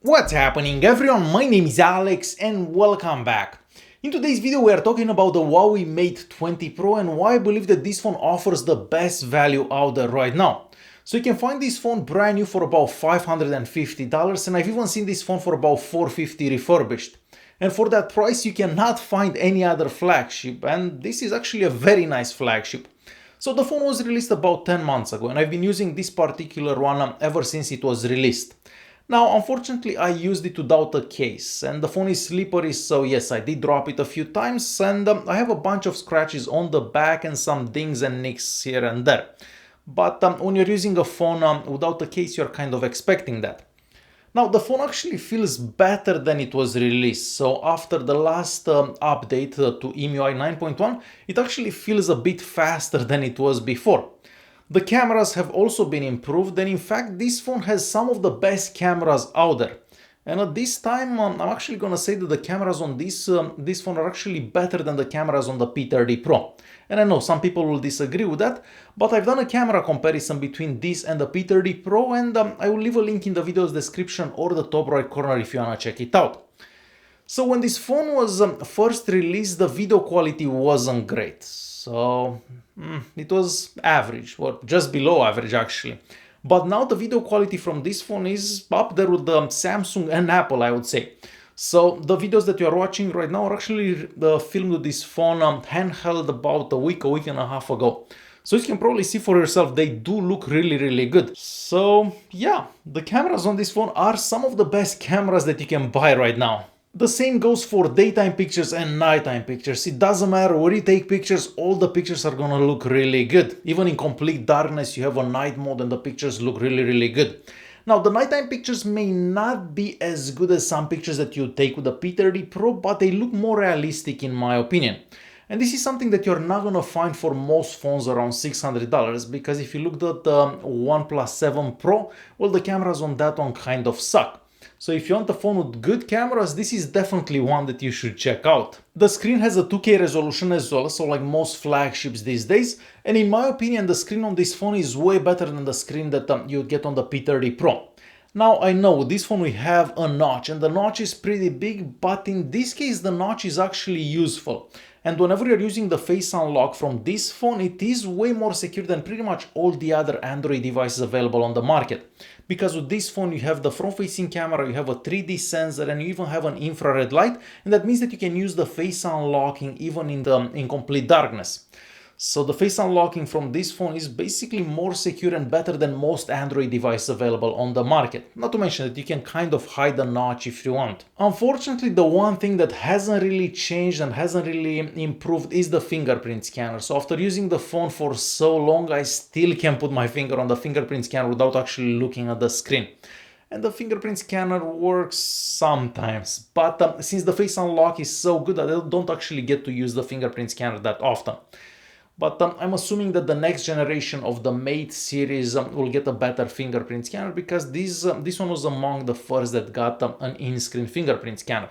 What's happening everyone, my name is Alex and welcome back. In today's video we are talking about the Huawei Mate 20 Pro and why I believe that this phone offers the best value out there right now. So you can find this phone brand new for about $550 and I've even seen this phone for about $450 refurbished. And for that price you cannot find any other flagship, and this is actually a very nice flagship. So the phone was released about 10 months ago and I've been using this particular one ever since it was released. Now, unfortunately, I used it without a case and the phone is slippery, so yes, I did drop it a few times and I have a bunch of scratches on the back and some dings and nicks here and there. But when you're using a phone without a case, you're kind of expecting that. Now, the phone actually feels better than it was released. So after the last update to EMUI 9.1, it actually feels a bit faster than it was before. The cameras have also been improved, and in fact this phone has some of the best cameras out there. And at this time I'm actually gonna say that the cameras on this phone are actually better than the cameras on the P30 Pro. And I know some people will disagree with that, but I've done a camera comparison between this and the P30 Pro, and I will leave a link in the video's description or the top right corner if you wanna check it out. So when this phone was first released, the video quality wasn't great. So it was average, or just below average actually. But now the video quality from this phone is up there with the Samsung and Apple, I would say. So the videos that you are watching right now are actually filmed with this phone handheld about a week and a half ago. So you can probably see for yourself, they do look really good. So yeah, the cameras on this phone are some of the best cameras that you can buy right now. The same goes for daytime pictures and nighttime pictures. It doesn't matter where you take pictures, all the pictures are gonna look really good. Even in complete darkness, you have a night mode and the pictures look really good. Now, the nighttime pictures may not be as good as some pictures that you take with the P30 Pro, but they look more realistic in my opinion. And this is something that you're not gonna find for most phones around $600, because if you looked at the OnePlus 7 Pro, well, the cameras on that one kind of suck. So if you want a phone with good cameras, this is definitely one that you should check out. The screen has a 2K resolution as well, so like most flagships these days, and in my opinion the screen on this phone is way better than the screen that you get on the P30 Pro. Now I know with this phone we have a notch and the notch is pretty big, but in this case the notch is actually useful. And whenever you're using the face unlock from this phone, it is way more secure than pretty much all the other Android devices available on the market. Because with this phone you have the front-facing camera, you have a 3D sensor, and you even have an infrared light, and that means that you can use the face unlocking even in complete darkness. So the face unlocking from this phone is basically more secure and better than most Android devices available on the market. Not to mention that you can kind of hide the notch if you want. Unfortunately, the one thing that hasn't really changed and hasn't really improved is the fingerprint scanner. So after using the phone for so long, I still can put my finger on the fingerprint scanner without actually looking at the screen. And the fingerprint scanner works sometimes, but since the face unlock is so good, I don't actually get to use the fingerprint scanner that often. But I'm assuming that the next generation of the Mate series will get a better fingerprint scanner, because this one was among the first that got an in-screen fingerprint scanner.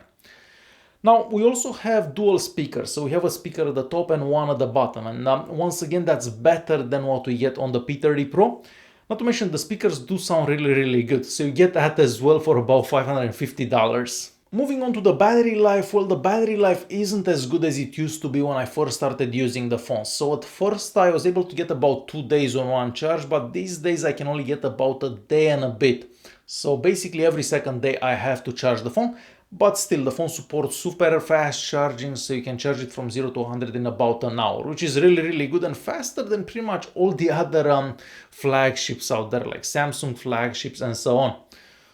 Now we also have dual speakers, so we have a speaker at the top and one at the bottom, and once again that's better than what we get on the P30 Pro. Not to mention the speakers do sound really good, so you get that as well for about $550. Moving on to the battery life, well, the battery life isn't as good as it used to be when I first started using the phone. So at first I was able to get about 2 days on one charge, but these days I can only get about a day and a bit. So basically every second day I have to charge the phone, but still the phone supports super fast charging, so you can charge it from 0 to 100 in about an hour, which is really good and faster than pretty much all the other flagships out there, like Samsung flagships and so on.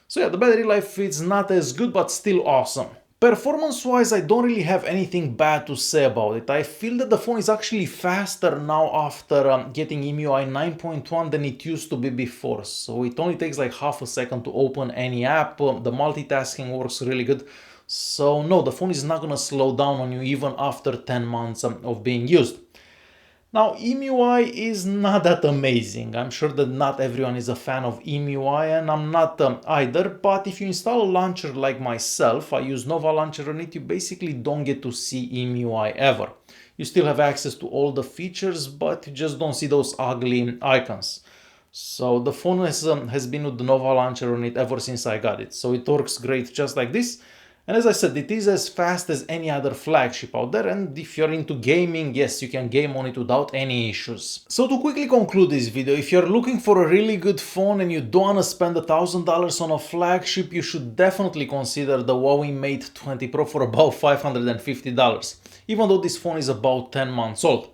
So yeah, the battery life is not as good, but still awesome. Performance-wise, I don't really have anything bad to say about it. I feel that the phone is actually faster now after getting EMUI 9.1 than it used to be before. So it only takes like half a second to open any app. The multitasking works really good. So no, the phone is not gonna slow down on you even after 10 months of being used. Now, EMUI is not that amazing. I'm sure that not everyone is a fan of EMUI, and I'm not either, but if you install a launcher like myself, I use Nova Launcher on it, you basically don't get to see EMUI ever. You still have access to all the features, but you just don't see those ugly icons. So the phone has been with the Nova launcher on it ever since I got it. So it works great just like this. And as I said, it is as fast as any other flagship out there, and if you're into gaming, yes, you can game on it without any issues. So to quickly conclude this video, if you're looking for a really good phone and you don't want to spend $1,000 on a flagship, you should definitely consider the Huawei Mate 20 Pro for about $550, even though this phone is about 10 months old.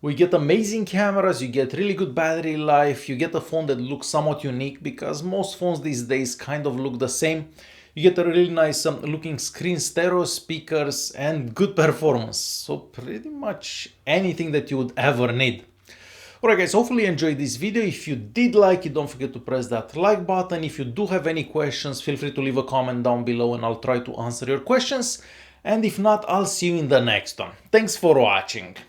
We get amazing cameras, you get really good battery life, you get a phone that looks somewhat unique because most phones these days kind of look the same. You get a really nice looking screen, stereo speakers, and good performance. So pretty much anything that you would ever need. Alright guys, hopefully you enjoyed this video. If you did like it, don't forget to press that like button. If you do have any questions, feel free to leave a comment down below and I'll try to answer your questions. And if not, I'll see you in the next one. Thanks for watching.